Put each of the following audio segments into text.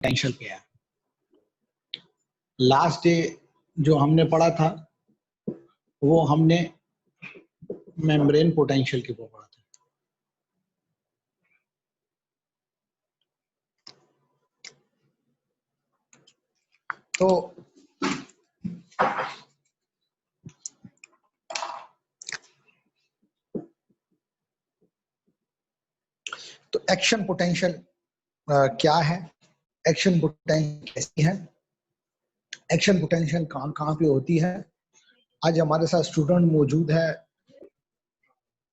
Potential पे है। Last day जो हमने पढ़ा था वो हमने मेम्ब्रेन पोटेंशियल के ऊपर पढ़ा था। तो एक्शन पोटेंशियल क्या है, एक्शन पोटेंशियल कैसी है, एक्शन पोटेंशियल कहाँ पे होती है। आज हमारे साथ स्टूडेंट मौजूद है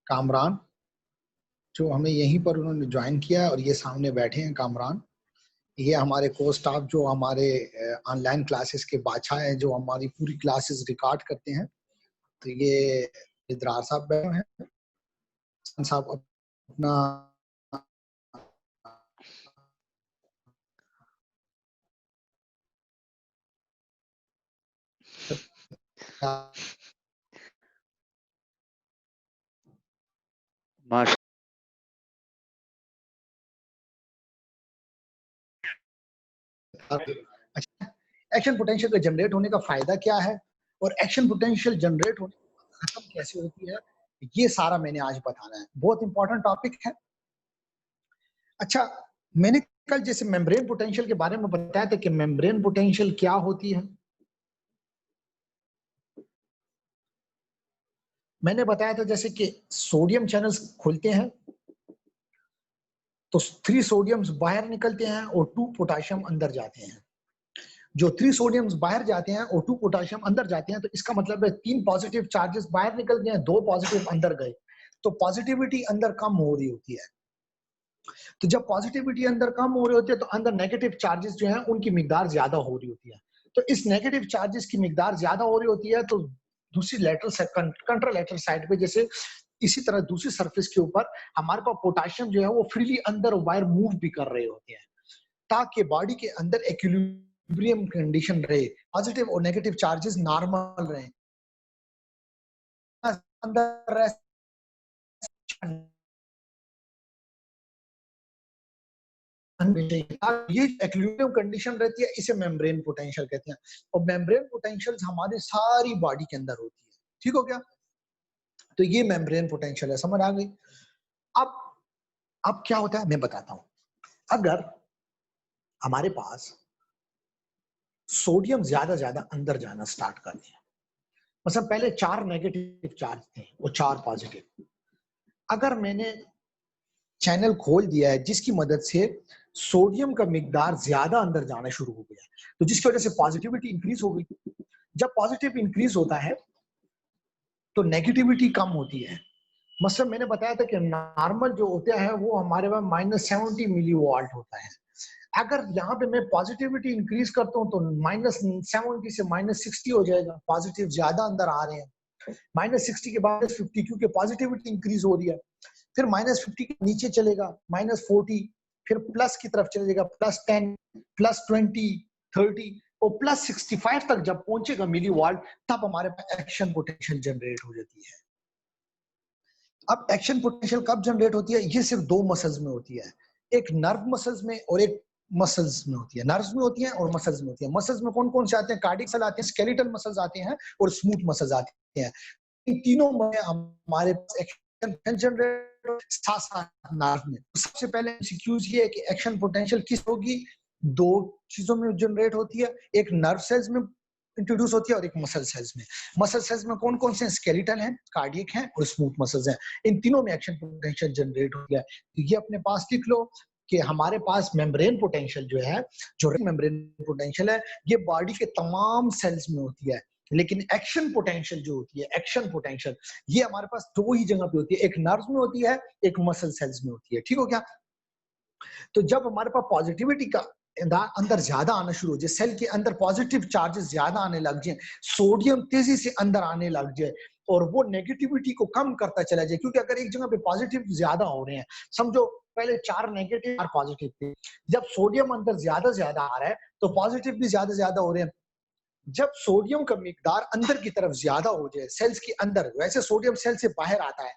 कामरान, जो हमें यहीं पर उन्होंने ज्वाइन किया और ये सामने बैठे हैं कामरान। ये हमारे को स्टाफ जो हमारे ऑनलाइन क्लासेस के बादशाह हैं, जो हमारी पूरी क्लासेस रिकॉर्ड करते हैं। तो ये इदरार साहब बैठे हैं, साहब अपना अच्छा, एक्शन पोटेंशियल का जनरेट होने का फायदा क्या है और एक्शन पोटेंशियल जनरेट होने खत्म कैसे होती है, ये सारा मैंने आज बताना है। बहुत इंपॉर्टेंट टॉपिक है। अच्छा, मैंने कल जैसे मेम्ब्रेन पोटेंशियल के बारे में बताया था कि मेम्ब्रेन पोटेंशियल क्या होती है। मैंने बताया था जैसे कि सोडियम चैनल्स खुलते हैं तो 3 सोडियम्स बाहर निकलते हैं और 2 पोटेशियम अंदर जाते हैं। जो 3 सोडियम्स बाहर जाते हैं और 2 पोटेशियम अंदर जाते हैं, तो इसका मतलब है 3 पॉजिटिव चार्जेस बाहर निकल गए हैं, 2 पॉजिटिव अंदर गए, तो पॉजिटिविटी अंदर कम हो रही होती है। तो जब पॉजिटिविटी अंदर कम हो रही होती है तो अंदर नेगेटिव चार्जेस जो हैं उनकी मिकदार ज्यादा हो रही होती है। तो इस नेगेटिव चार्जेस की मिकदार ज्यादा हो रही होती है तो दूसरी लेटरल कंट्रालेटरल साइड पे, जैसे इसी तरह दूसरी सरफेस के ऊपर हमारे पास पोटेशियम जो है वो फ्रीली अंदर वायर मूव भी कर रहे होते हैं ताकि बॉडी के अंदर इक्विलिब्रियम कंडीशन रहे, पॉजिटिव और नेगेटिव चार्जेस नॉर्मल रहे अंदर। ये इक्विलिब्रियम कंडीशन रहती है, इसे मेम्ब्रेन पोटेंशियल कहते हैं। और मेम्ब्रेन पोटेंशियल हमारी सारी बॉडी के अंदर होती है। ठीक हो गया? तो ये मेम्ब्रेन पोटेंशियल है, समझ आ गई? अब क्या होता है मैं बताता हूं। अगर हमारे पास सोडियम ज्यादा अंदर जाना स्टार्ट कर दिया, मतलब पहले 4 नेगेटिव चार्ज थे और 4 पॉजिटिव, अगर मैंने चैनल खोल दिया है जिसकी मदद से सोडियम का मिकदार ज्यादा अंदर जाना शुरू हो गया, तो जिसकी वजह से पॉजिटिविटी इंक्रीज हो गई। जब पॉजिटिव इंक्रीज होता है तो नेगेटिविटी कम होती है। मतलब मैंने बताया था कि नॉर्मल जो होता है वो हमारे पास -70 मिली वोल्ट होता है। अगर यहाँ पे मैं पॉजिटिविटी इंक्रीज करता हूँ तो -70 से -60 हो जाएगा, पॉजिटिव ज्यादा अंदर आ रहे हैं। -60 के बाद 50, क्योंकि पॉजिटिविटी इंक्रीज हो रही है। फिर -50 के नीचे चलेगा -40, फिर प्लस की तरफ चलेगा +10, +20, 30 और +65 तक जब पहुंचेगा मिली वोल्ट, तब हमारे पास एक्शन पोटेंशियल जनरेट हो जाती है। अब एक्शन पोटेंशियल कब जनरेट होती है? ये सिर्फ 2 मसल्स में होती है, एक नर्व मसल्स में और एक मसल्स में होती है। नर्व्स में होती है और मसल्स में होती है। मसल्स में कौन कौन से आते हैं? कार्डियक मसल आते हैं, स्केलेटल मसल्स आते हैं और स्मूथ मसल्स आते हैं। इन तीनों में हमारे पास एक्शन जनरेट साथ-साथ नर्व में। सबसे पहले एमसीक्यूज ये है कि एक्शन पोटेंशियल किस होगी? 2 चीजों में जनरेट होती है, एक नर्व सेल्स में इंट्रोड्यूस होती है और एक मसल सेल्स में। मसल सेल्स में कौन कौन से? स्केलेटल है, कार्डियक है और स्मूथ मसल्स हैं। इन तीनों में एक्शन पोटेंशियल जनरेट हो गया। तो ये अपने पास लिख लो कि हमारे पास मेम्ब्रेन पोटेंशियल जो है, जो मेम्ब्रेन पोटेंशियल है, ये बॉडी के तमाम सेल्स में होती है। लेकिन एक्शन पोटेंशियल जो होती है, एक्शन पोटेंशियल, ये हमारे पास 2 ही जगह पे होती है, एक नर्व में होती है, एक मसल सेल्स में होती है। ठीक हो गया? तो जब हमारे पास पॉजिटिविटी का अंदर ज्यादा आना शुरू हो जाए, सेल के अंदर पॉजिटिव चार्जेस ज्यादा आने लग जाए, सोडियम तेजी से अंदर आने लग जाए और वो नेगेटिविटी को कम करता चला जाए, क्योंकि अगर एक जगह पे पॉजिटिव ज्यादा हो रहे हैं, समझो पहले 4 नेगेटिव 4 पॉजिटिव थे, जब सोडियम अंदर ज्यादा आ रहा है तो पॉजिटिव भी ज्यादा हो रहे हैं। जब सोडियम का मिकदार अंदर की तरफ ज्यादा हो जाए सेल्स के अंदर, वैसे सोडियम सेल से बाहर आता है,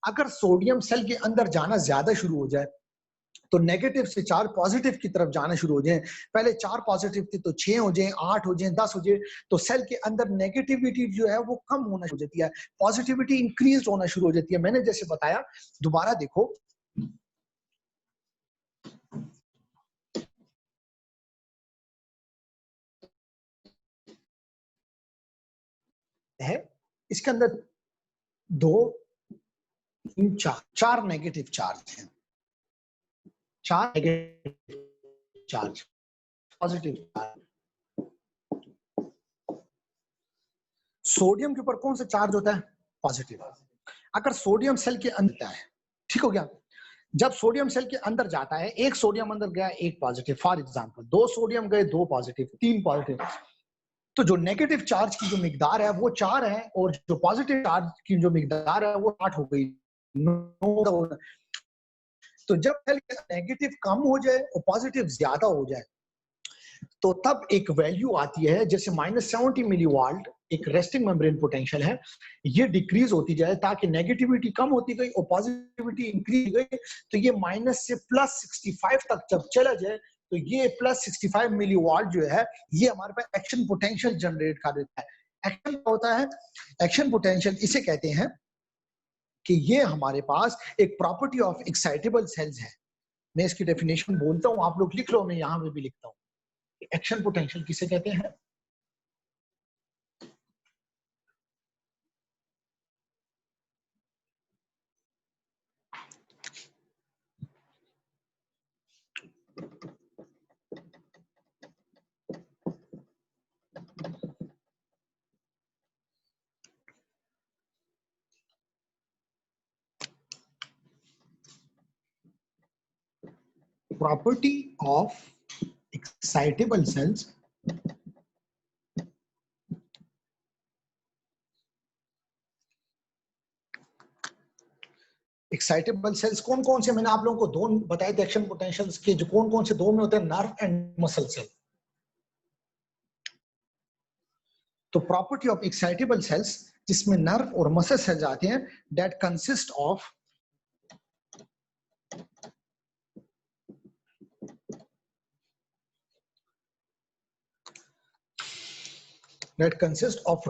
अगर सोडियम सेल के अंदर जाना ज्यादा शुरू हो जाए तो नेगेटिव से चार्ज पॉजिटिव की तरफ जाना शुरू हो जाए। पहले 4 पॉजिटिव थे तो 6 हो जाए, 8 हो जाए, 10 हो जाए, तो सेल के अंदर नेगेटिविटी जो है वो कम होना शुरू हो जाती है, पॉजिटिविटी इंक्रीज होना शुरू हो जाती है। मैंने जैसे बताया, दोबारा देखो, है इसके अंदर 2 3 4 नेगेटिव चार्ज हैं, 4 negative charge, positive charge. Sodium के ऊपर कौन सा चार्ज होता है? पॉजिटिव। अगर सोडियम सेल के अंदर है, ठीक हो गया, जब सोडियम सेल के अंदर जाता है, एक सोडियम अंदर गया, एक पॉजिटिव, फॉर एग्जांपल 2 सोडियम गए, 2 पॉजिटिव, 3 पॉजिटिव, तो जो नेगेटिव चार्ज की जो मिकदार है वो 4 है, और जो पॉजिटिव चार्ज की जो मिकदार है वो 8 हो गई। तो जब सेल का नेगेटिव कम हो जाए और पॉजिटिव ज्यादा हो जाए, तो तब एक वैल्यू आती है जैसे -70 मिलीवाल्ट, एक रेस्टिंग मेम्ब्रेन पोटेंशियल है, ये डिक्रीज होती जाए ताकि नेगेटिविटी कम होती गई और पॉजिटिविटी इंक्रीज गई, तो ये माइनस से +65 तक जब चला जाए, तो ये +65 मिलीवाल्ट जो है ये हमारे पास एक्शन पोटेंशियल जनरेट कर देता है। एक्शन क्या होता है? एक्शन पोटेंशियल इसे कहते हैं कि ये हमारे पास एक प्रॉपर्टी ऑफ एक्साइटेबल सेल्स है। मैं इसकी डेफिनेशन बोलता हूं, आप लोग लिख लो, मैं यहां पे भी लिखता हूं। एक्शन पोटेंशियल किसे कहते हैं? Property of excitable cells excitable cells कौन कौन से, मैंने आप लोगों को 2 बताए थे एक्शन पोटेंशियल्स के, जो कौन कौन से 2 में होते हैं, नर्व एंड मसल सेल। तो प्रॉपर्टी ऑफ एक्साइटेबल सेल्स जिसमें नर्व और मसल सेल्स आते हैं, that consist of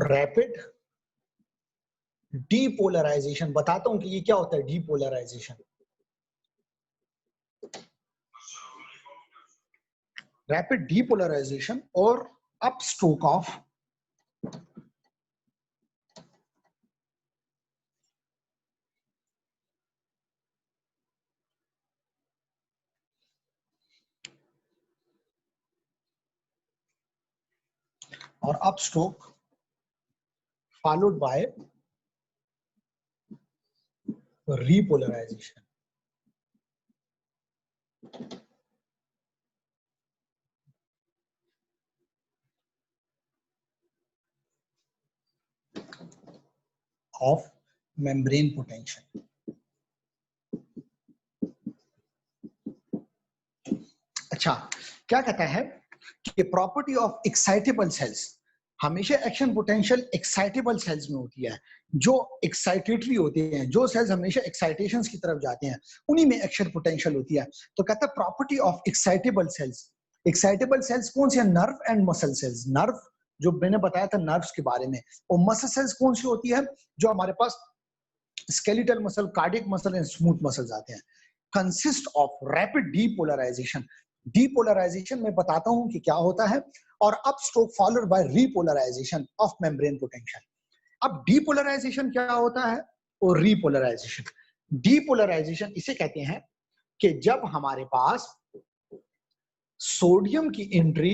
rapid depolarization. बताता हूं कि ये क्या होता है डीपोलराइजेशन। रैपिड डीपोलराइजेशन और अपस्ट्रोक ऑफ और upstroke followed by repolarization. Of membrane potential. अच्छा, क्या कहता है कि प्रॉपर्टी ऑफ एक्साइटेबल सेल्स, हमेशा एक्शन पोटेंशियल एक्साइटेबल सेल्स में होती है, जो एक्साइटेटरी होते हैं, जो सेल्स हमेशा एक्साइटेशंस की तरफ जाते हैं, उन्हीं में एक्शन पोटेंशियल होती है। तो कहता है property of excitable cells. Excitable cells कौन से हैं? Nerve and muscle cells. Nerve जो मैंने बताया था नर्व्स के बारे में, और मसल सेल्स कौन सी होती है? जो हमारे पास skeletal muscle, cardiac muscle and smooth muscles आते हैं। Consist of rapid depolarization. Depolarization में बताता हूं कि क्या होता है, और upstroke followed by repolarization of membrane potential. अब डीपोलराइजेशन क्या होता है और रीपोलराइजेशन? डीपोलराइजेशन इसे कहते हैं कि जब हमारे पास सोडियम की एंट्री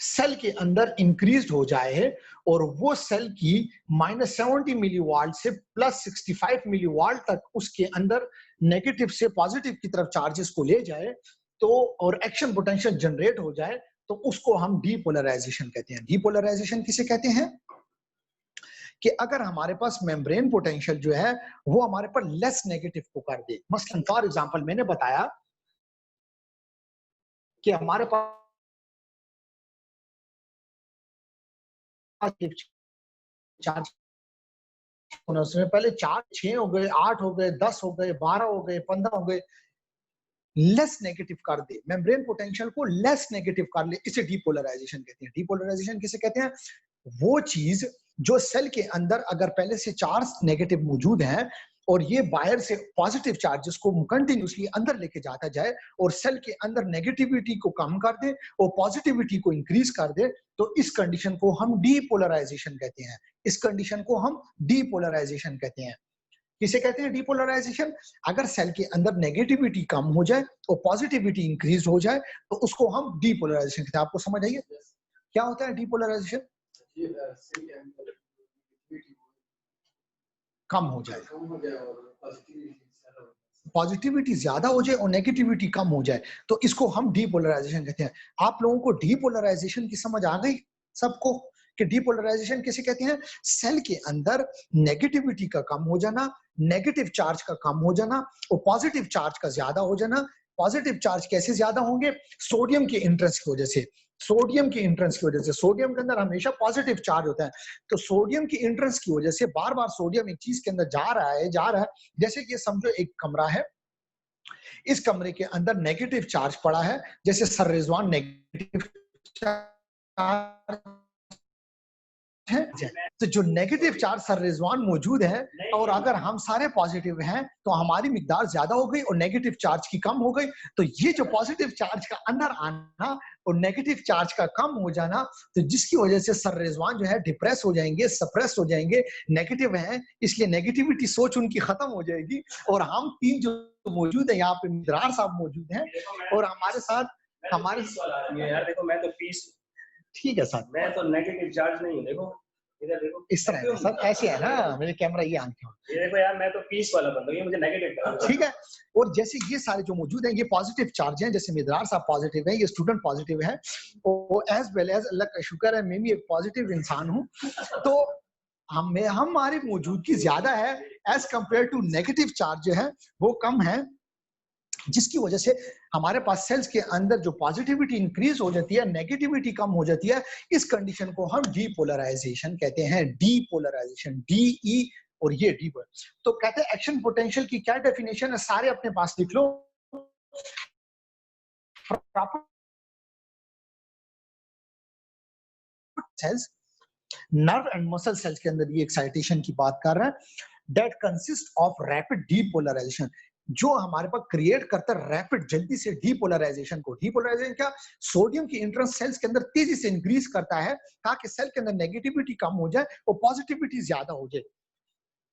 सेल के अंदर इंक्रीज हो जाए है, और वो सेल की -70 मिलीवाल्ट से +65 मिलीवाल्ट तक उसके अंदर नेगेटिव से पॉजिटिव की तरफ चार्जेस को ले जाए, तो और एक्शन पोटेंशियल जनरेट हो जाए, तो उसको हम डीपोलराइजेशन कहते हैं। डीपोलराइजेशन किसे कहते हैं? कि अगर हमारे पास मेम्ब्रेन पोटेंशियल जो है वो हमारे पर लेस नेगेटिव को कर दे। मसलन फॉर एग्जांपल मैंने बताया कि हमारे पास चार्ज उसमें पहले 4 6 हो गए, 8 हो गए, 10 हो गए, 12 हो गए, 15 हो गए, लेस नेगेटिव कर दे, मेम्ब्रेन पोटेंशियल को लेस नेगेटिव कर ले, इसे डीपोलराइजेशन कहते हैं। डीपोलराइजेशन किसे कहते हैं? वो चीज जो सेल के अंदर अगर पहले से चार्ज नेगेटिव मौजूद है और ये बाहर से पॉजिटिव चार्जेस को कंटिन्यूसली अंदर लेके जाता जाए और सेल के अंदर नेगेटिविटी को कम कर दे और पॉजिटिविटी को इंक्रीज कर दे, तो इस कंडीशन को हम डीपोलराइजेशन कहते हैं। इस कंडीशन को हम डीपोलराइजेशन कहते हैं। किसे कहते हैं डीपोलराइजेशन? अगर सेल के अंदर नेगेटिविटी कम हो जाए और पॉजिटिविटी इंक्रीज हो जाए तो उसको हम डीपोलराइजेशन कहते हैं। आपको समझ आइए क्या होता है डीपोलराइजेशन? कम हो जाए, पॉजिटिविटी ज्यादा हो जाए और नेगेटिविटी कम हो जाए, तो इसको हम डीपोलराइजेशन कहते हैं। आप लोगों को डीपोलराइजेशन की समझ आ गई सबको कि डीपोलराइजेशन किसे कहते हैं? सेल के अंदर नेगेटिविटी का कम हो जाना, नेगेटिव चार्ज का कम हो जाना और पॉजिटिव चार्ज का ज्यादा हो जाना। पॉजिटिव चार्ज कैसे ज्यादा होंगे? सोडियम के एंट्रेंस की वजह से। सोडियम की एंट्रेंस की वजह से, सोडियम के अंदर हमेशा पॉजिटिव चार्ज होता है, तो सोडियम की एंट्रेंस की वजह से बार बार सोडियम एक चीज के अंदर जा रहा है। जैसे कि समझो एक कमरा है, इस कमरे के अंदर नेगेटिव चार्ज पड़ा है, जैसे सर रिजवान नेगेटिव चार्ज है, तो जो नेगेटिव चार्ज सर रिजवान मौजूद है और अगर हम सारे पॉजिटिव हैं तो हमारी मिकदार ज्यादा हो गई और नेगेटिव चार्ज की कम हो गई। तो ये जो पॉजिटिव चार्ज का अंदर आना और नेगेटिव चार्ज का कम हो जाना, तो जिसकी वजह से सर रिजवान जो है डिप्रेस हो जाएंगे, सप्रेस हो जाएंगे, नेगेटिव हैं, इसलिए नेगेटिविटी सोच उनकी खत्म हो जाएगी। और हम तीन जो मौजूद है यहाँ पे, मिदरार साहब मौजूद हैं और हमारे साथ हमारे यार देखो मैं तो पीस, ठीक है सर, मैं तो नेगेटिव चार्ज नहीं हूँ। देखो इधर देखो, इस तरह है सर, ऐसे है ना, मेरे कैमरा ये आंखें, ये देखो यार मैं तो पीस वाला बंदा हूँ, ये मुझे नेगेटिव, ठीक है। और जैसे ये सारे जो मौजूद हैं ये पॉजिटिव चार्ज हैं, जैसे मिदरार साहब पॉजिटिव है, ये स्टूडेंट पॉजिटिव है, और एज वेल एज अल्लाह का शुक्र है मैं भी एक पॉजिटिव इंसान हूँ, तो हमारी मौजूदगी ज्यादा है as compared to negative charge जो है वो कम है, जिसकी वजह से हमारे पास सेल्स के अंदर जो पॉजिटिविटी इंक्रीज हो जाती है, नेगेटिविटी कम हो जाती है। इस कंडीशन को हम डीपोलराइजेशन कहते हैं। डीपोलराइजेशन, डीई और ये डी। तो कहते हैं एक्शन पोटेंशियल की क्या डेफिनेशन है, सारे अपने पास लिख लो। Cells, nerve and muscle cells के अंदर ये एक्साइटेशन की बात कर रहा है, that consist of rapid depolarization, जो हमारे पास क्रिएट करता है रैपिड, जल्दी से डीपोलराइजेशन को। डीपोलराइजेशन क्या? सोडियम की एंट्रेंस सेल्स के अंदर तेजी से इंक्रीज करता है ताकि सेल के अंदर नेगेटिविटी कम हो जाए और पॉजिटिविटी ज्यादा हो जाए।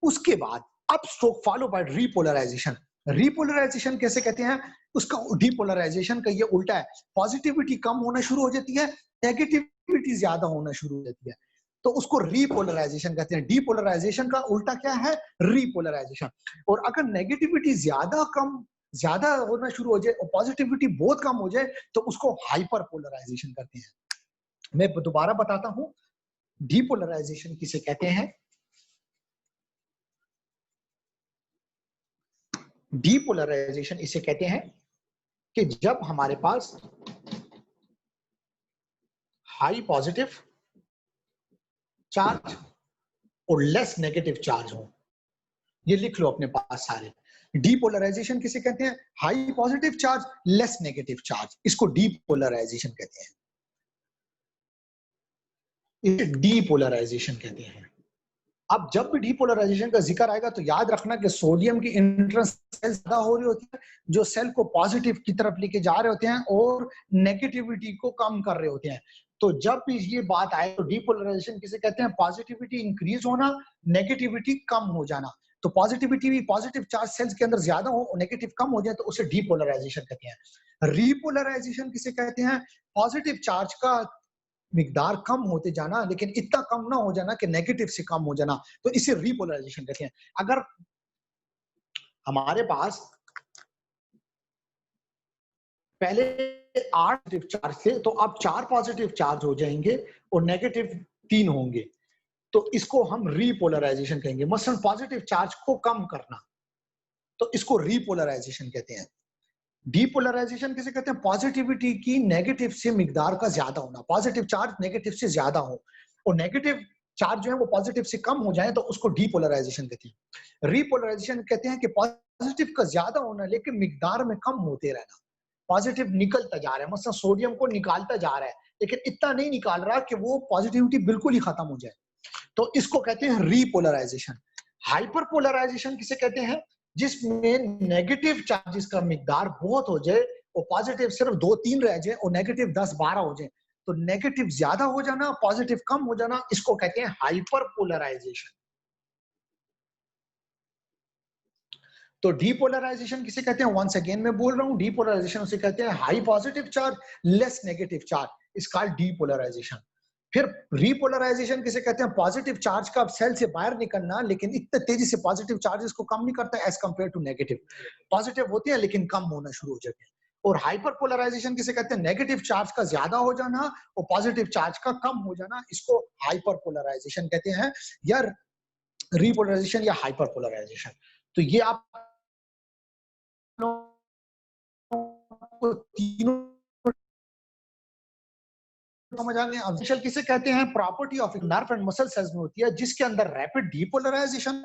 उसके बाद up stroke follow by repolarisation. Repolarisation कैसे कहते हैं? उसका डीपोलराइजेशन का ये उल्टा है, पॉजिटिविटी कम होना शुरू हो जाती है, नेगेटिविटी ज्यादा होना शुरू हो जाती है, तो उसको रीपोलराइजेशन कहते हैं। डीपोलराइजेशन का उल्टा क्या है? रीपोलराइजेशन। और अगर नेगेटिविटी ज्यादा होना शुरू हो जाए और पॉजिटिविटी बहुत कम हो जाए तो उसको हाइपर पोलराइजेशन करते हैं। मैं दोबारा बताता हूं, डीपोलराइजेशन किसे कहते हैं? डीपोलराइजेशन इसे कहते हैं कि जब हमारे पास हाई पॉजिटिव चार्ज और लेस नेगेटिव चार्ज हो। ये लिख लो अपने पास सारे। डीपोलराइजेशन किसे कहते हैं? High positive charge, less negative charge, इसको डीपोलराइजेशन कहते हैं। इसे डीपोलराइजेशन कहते हैं। अब जब भी डीपोलराइजेशन का जिक्र आएगा तो याद रखना कि सोडियम की एंट्रेंस सेल ज्यादा हो रही होती है, जो सेल को पॉजिटिव की तरफ लेके जा रहे होते हैं और नेगेटिविटी को कम कर रहे होते हैं। तो जब भी ये बात आए तो डीपोलराइजेशन किसे कहते हैं? पॉजिटिविटी इंक्रीज होना, नेगेटिविटी कम हो जाना। तो पॉजिटिव चार्ज सेल्स के अंदर ज्यादा हो और नेगेटिव कम हो जाए तो उसे डीपोलराइजेशन कहते हैं। रीपोलराइजेशन किसे कहते हैं? पॉजिटिव चार्ज का मिकदार कम होते जाना, लेकिन इतना कम ना हो जाना कि नेगेटिव से कम हो जाना, तो इसे रीपोलराइजेशन कहते हैं। अगर हमारे पास पहले 8 पॉजिटिव चार्ज थे तो अब 4 पॉजिटिव चार्ज हो जाएंगे और नेगेटिव 3 होंगे, तो इसको हम रीपोलराइजेशन कहेंगे। मसलन पॉजिटिव चार्ज को कम करना, तो इसको रीपोलराइजेशन कहते हैं। डीपोलराइजेशन किसे कहते हैं? पॉजिटिविटी की नेगेटिव से मिकदार का ज्यादा होना, पॉजिटिव चार्ज नेगेटिव से ज्यादा हो और नेगेटिव चार्ज जो है वो पॉजिटिव से कम हो जाए तो उसको डीपोलराइजेशन कहते हैं। रीपोलराइजेशन कहते हैं कि पॉजिटिव का ज्यादा होना लेकिन मिकदार में कम होते रहना। पॉजिटिव निकलता जा रहा है, मतलब सोडियम को निकालता जा रहा है लेकिन इतना नहीं निकाल रहा कि वो पॉजिटिविटी बिल्कुल ही खत्म हो जाए, तो इसको कहते हैं रीपोलराइजेशन। हाइपरपोलराइजेशन किसे कहते हैं? जिसमें नेगेटिव चार्जेस का मिकदार बहुत हो जाए और पॉजिटिव सिर्फ 2-3 रह जाए और नेगेटिव 10-12 हो जाए। तो नेगेटिव ज्यादा हो जाना, पॉजिटिव कम हो जाना, इसको कहते हैं हाइपरपोलराइजेशन। तो डीपोलराइजेशन किसे कहते हैं? वंस अगेन मैं बोल रहा हूं, डीपोलराइजेशन उसे कहते हैं high positive charge less negative charge, is called depolarization. फिर रीपोलराइजेशन किसे कहते हैं? पॉजिटिव चार्ज का सेल से बाहर निकलना लेकिन इतने तेजी से पॉजिटिव चार्जेस को कम नहीं करता as compared to negative. Positive होते हैं लेकिन कम होना शुरू हो जाते हैं। और हाइपरपोलराइजेशन किसे कहते हैं? नेगेटिव चार्ज का ज्यादा हो जाना और पॉजिटिव चार्ज का कम हो जाना, इसको हाइपरपोलराइजेशन कहते हैं, या रीपोलराइजेशन या हाइपरपोलराइजेशन। तो ये आप तीनों समझ आ गए। अब किसे कहते हैं? Property of nerve and muscle sales में होती है जिसके अंदर रैपिड डीपोलराइजेशन,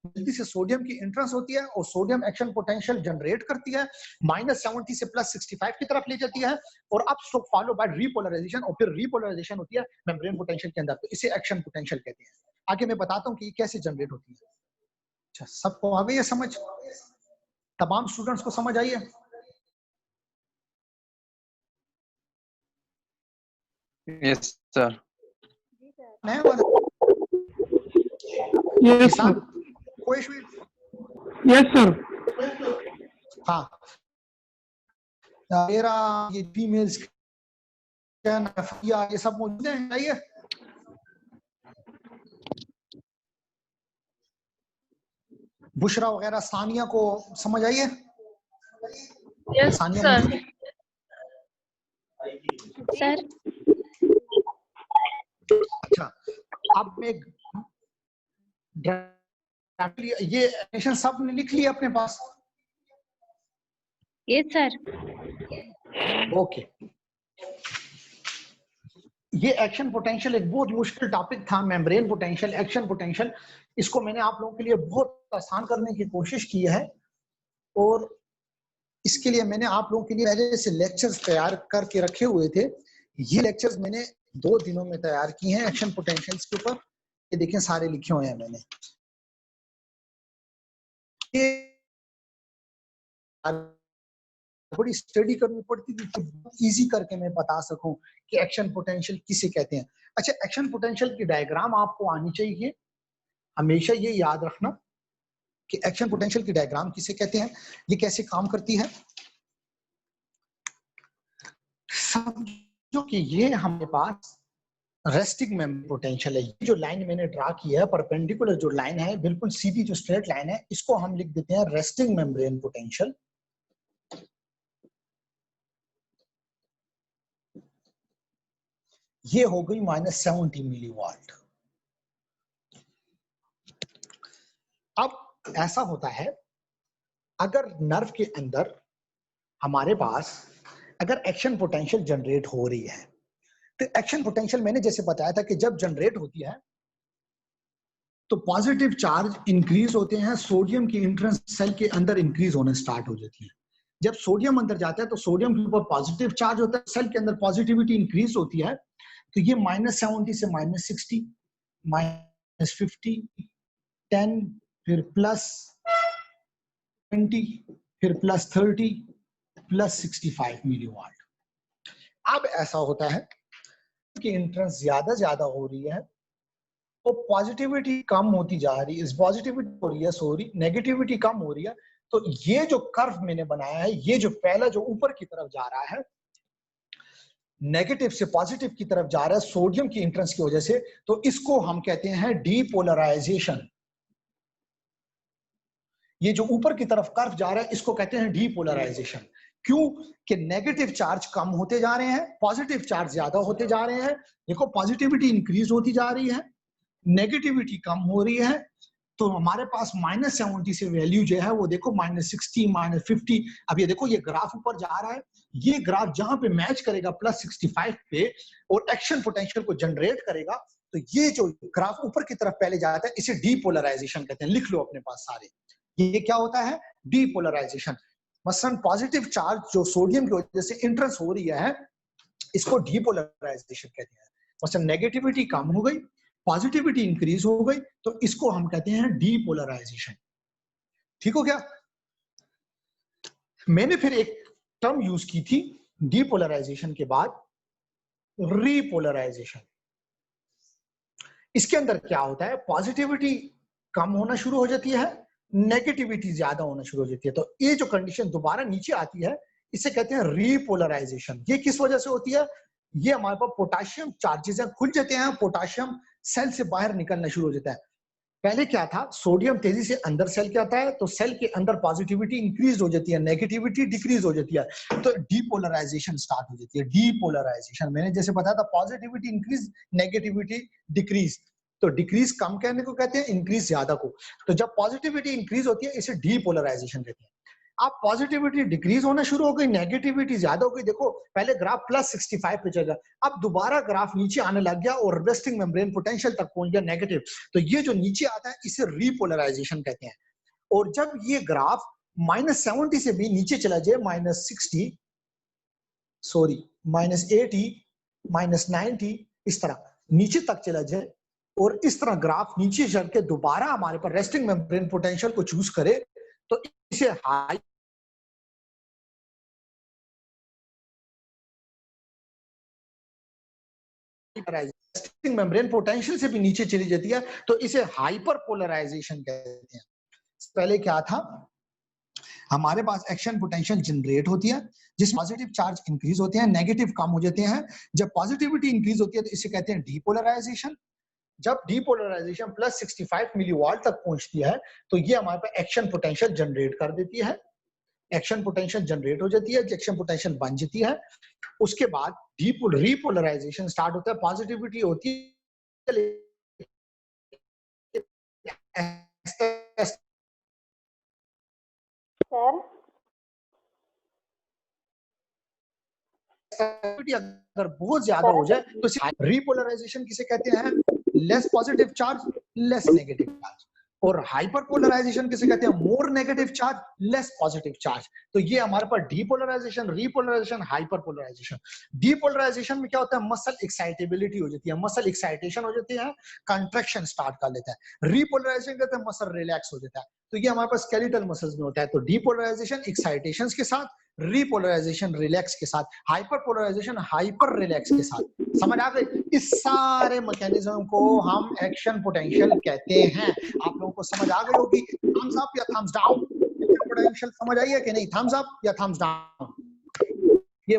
जल्दी से सोडियम की एंट्रेंस होती है और सोडियम एक्शन पोटेंशियल जनरेट करती है, -70 से +65 की तरफ ले जाती है, और अब स्ट्रोक फॉलो बाय रीपोलराइजेशन, और फिर रीपोलराइजेशन होती है मेम्ब्रेन पोटेंशियल के अंदर, तो इसे एक्शन पोटेंशियल कहते हैं। आगे मैं बताता हूं कि ये कैसे जनरेट होती है। अच्छा, सबको आ गई है समझ? तमाम स्टूडेंट्स को समझ आई है? Yes sir. Yes sir. कोई इशू? Yes sir. हाँ, मेरा ये फीमेल्स ये सब मौजूद है, आइए। बुशरा वगैरह, सानिया को समझ आई है? Yes Sania sir. सर अच्छा, अब मैं ये एनिमेशन सब ने लिख लिया अपने पास? Yes sir. ओके। ये एक्शन पोटेंशियल एक बहुत मुश्किल टॉपिक था, मेम्ब्रेन पोटेंशियल, एक्शन पोटेंशियल। इसको मैंने आप लोगों के लिए बहुत आसान करने की कोशिश की है, और इसके लिए मैंने आप लोगों के लिए पहले से लेक्चर्स तैयार करके रखे हुए थे। ये लेक्चर्स मैंने 2 दिनों में तैयार किए हैं एक्शन पोटेंशियल्स के ऊपर। ये देखें, सारे लिखे हुए हैं मैंने। ये थोड़ी स्टडी करनी पड़ती थी तो इजी करके मैं बता सकूं कि एक्शन पोटेंशियल किसे कहते हैं। अच्छा, एक्शन पोटेंशियल की डायग्राम आपको आनी चाहिए। हमेशा ये याद रखना कि एक्शन पोटेंशियल की डायग्राम किसे कहते हैं, ये कैसे काम करती है। समझो कि ये हमारे पास रेस्टिंग मेम्ब्रेन पोटेंशियल है। ये जो लाइन मैंने ड्रा की है, परपेंडिकुलर जो लाइन है, बिल्कुल सीधी जो स्ट्रेट लाइन है, इसको हम लिख देते हैं रेस्टिंग मेम्ब्रेन पोटेंशियल। ये हो गई -70 मिलीवाट। अब ऐसा होता है, अगर नर्व के अंदर हमारे पास अगर एक्शन पोटेंशियल जनरेट हो रही है, तो एक्शन पोटेंशियल मैंने जैसे बताया था कि जब जनरेट होती है तो पॉजिटिव चार्ज इंक्रीज होते हैं, सोडियम की एंट्रेंस सेल के अंदर इंक्रीज होना स्टार्ट हो जाती है। जब सोडियम अंदर जाता है तो सोडियम के ऊपर पॉजिटिव चार्ज होता है, सेल के अंदर पॉजिटिविटी इंक्रीज होती है, तो ये -70 से -60, -50, 10, फिर +20, फिर +30, +65 मिलीवाट। अब ऐसा होता है कि एंट्रेंस ज्यादा हो रही है तो पॉजिटिविटी कम होती जा रही है, पॉजिटिविटी हो रही है, सॉरी नेगेटिविटी कम हो रही है। तो ये जो कर्व मैंने बनाया है, ये जो पहला जो ऊपर की तरफ जा रहा है, नेगेटिव से पॉजिटिव की तरफ जा रहा है सोडियम की एंट्रेंस की वजह से, तो इसको हम कहते हैं डीपोलराइजेशन। ये जो ऊपर की तरफ कर्व जा रहा है, इसको कहते हैं डीपोलराइजेशन। क्यों? कि नेगेटिव चार्ज कम होते जा रहे हैं, पॉजिटिव चार्ज ज्यादा होते जा रहे हैं। देखो, पॉजिटिविटी इंक्रीज होती जा रही है, नेगेटिविटी कम हो रही है, तो हमारे पास -70 से वैल्यू जो है वो देखो -60, -50। अब ये देखो, ये ग्राफ ऊपर जा रहा है, ये ग्राफ जहां पे मैच करेगा +65 पे और एक्शन पोटेंशियल को जनरेट करेगा, तो ये जो ग्राफ ऊपर की तरफ पहले जाता है, इसे डीपोलराइजेशन कहते हैं। लिख लो अपने पास सारे। ये क्या होता है? डीपोलराइजेशन। मसलन पॉजिटिव चार्ज जो सोडियम की वजह से इंट्रेंस हो रही है, इसको डीपोलराइजेशन कहते हैं। मसलन नेगेटिविटी कम हो गई, पॉजिटिविटी इंक्रीज हो गई, तो इसको हम कहते हैं डीपोलराइजेशन। ठीक हो गया? मैंने फिर एक टर्म यूज की थी डीपोलराइजेशन के बाद, रीपोलराइजेशन। इसके अंदर क्या होता है, पॉजिटिविटी कम होना शुरू हो जाती है, नेगेटिविटी ज्यादा होना शुरू हो जाती है, तो ये जो कंडीशन दोबारा नीचे आती है इसे कहते हैं रीपोलराइजेशन। ये किस वजह से होती है? ये हमारे पास पोटाशियम चार्जेस हैं, खुल जाते हैं, पोटाशियम सेल से बाहर निकलना शुरू हो जाता है। पहले क्या था, सोडियम तेजी से अंदर सेल के आता है, तो सेल के अंदर पॉजिटिविटी इंक्रीज हो जाती है, नेगेटिविटी डिक्रीज हो जाती है, तो डीपोलराइजेशन स्टार्ट हो जाती है। डीपोलराइजेशन मैंने जैसे बताया था, पॉजिटिविटी इंक्रीज, नेगेटिविटी डिक्रीज, तो डिक्रीज कम कहने को कहते हैं, इंक्रीज ज्यादा को। तो जब पॉजिटिविटी इंक्रीज होती है इसे डीपोलराइजेशन कहते हैं। अब पॉजिटिविटी डिक्रीज होना शुरू हो गई, नेगेटिविटी ज्यादा हो गई। देखो पहले ग्राफ +65 पे चल गया, अब दोबारा ग्राफ नीचे आने लग गया और रेस्टिंग मेम्ब्रेन पोटेंशियल तक पहुंच गया नेगेटिव, तो ये जो नीचे आता है इसे रीपोलराइजेशन कहते हैं। और जब ये ग्राफ -70 से भी नीचे चला जाए, -80 -80 -90 इस तरह नीचे तक चला जाए, और इस तरह ग्राफ नीचे चल के दोबारा हमारे पर रेस्टिंग मेम्ब्रेन पोटेंशियल को चूज करे, तो इसे हाई रेस्टिंग मेम्ब्रेन पोटेंशियल से भी नीचे चली जाती है, तो इसे हाइपर पोलराइजेशन कहते हैं। पहले क्या था, हमारे पास एक्शन पोटेंशियल जनरेट होती है जिसमें पॉजिटिव चार्ज इंक्रीज होते हैं, नेगेटिव कम हो जाते हैं। जब पॉजिटिविटी इंक्रीज होती है तो इसे कहते हैं डीपोलराइजेशन। जब डीपोलराइजेशन +65 मिलीवॉल्ट तक पहुंचती है तो ये हमारे पास एक्शन पोटेंशियल जनरेट कर देती है। एक्शन पोटेंशियल जनरेट हो जाती है, एक्शन पोटेंशियल बन जाती है। उसके बाद रीपोलराइजेशन स्टार्ट होता है, पॉजिटिविटी होती है अगर बहुत ज्यादा हो जाए तो रीपोलराइजेशन किसे कहते हैं, less positive charge less negative charge. और हाइपर पोलराइजेशन किसे कहते हैं, more negative charge less positive charge. तो ये हमारे पास depolarization, repolarization, hyperpolarization. Depolarization में क्या होता है, मसल एक्साइटेबिलिटी हो जाती है, मसल एक्साइटेशन हो जाती है, कंट्रैक्शन स्टार्ट कर लेता है। रीपोलराइजेशन कहते हैं मसल रिलैक्स हो जाता है, तो ये हमारे पास स्केलेटल मसल्स में होता है। तो डीपोलराइजेशन एक्साइटेशंस के साथ, रीपोलराइजेशन रिलैक्स के साथ, हाइपर पोलराइजेशन हाइपर रिलैक्स के साथ। समझ आ गई? इस सारे मैकेनिज्म को हम एक्शन पोटेंशियल कहते हैं। आप लोगों को समझ आ गई होगी? थम्स अप या थम्स डाउन? एक्शन पोटेंशियल समझ आई है कि नहीं? थम्स अप या थम्स डाउन? ये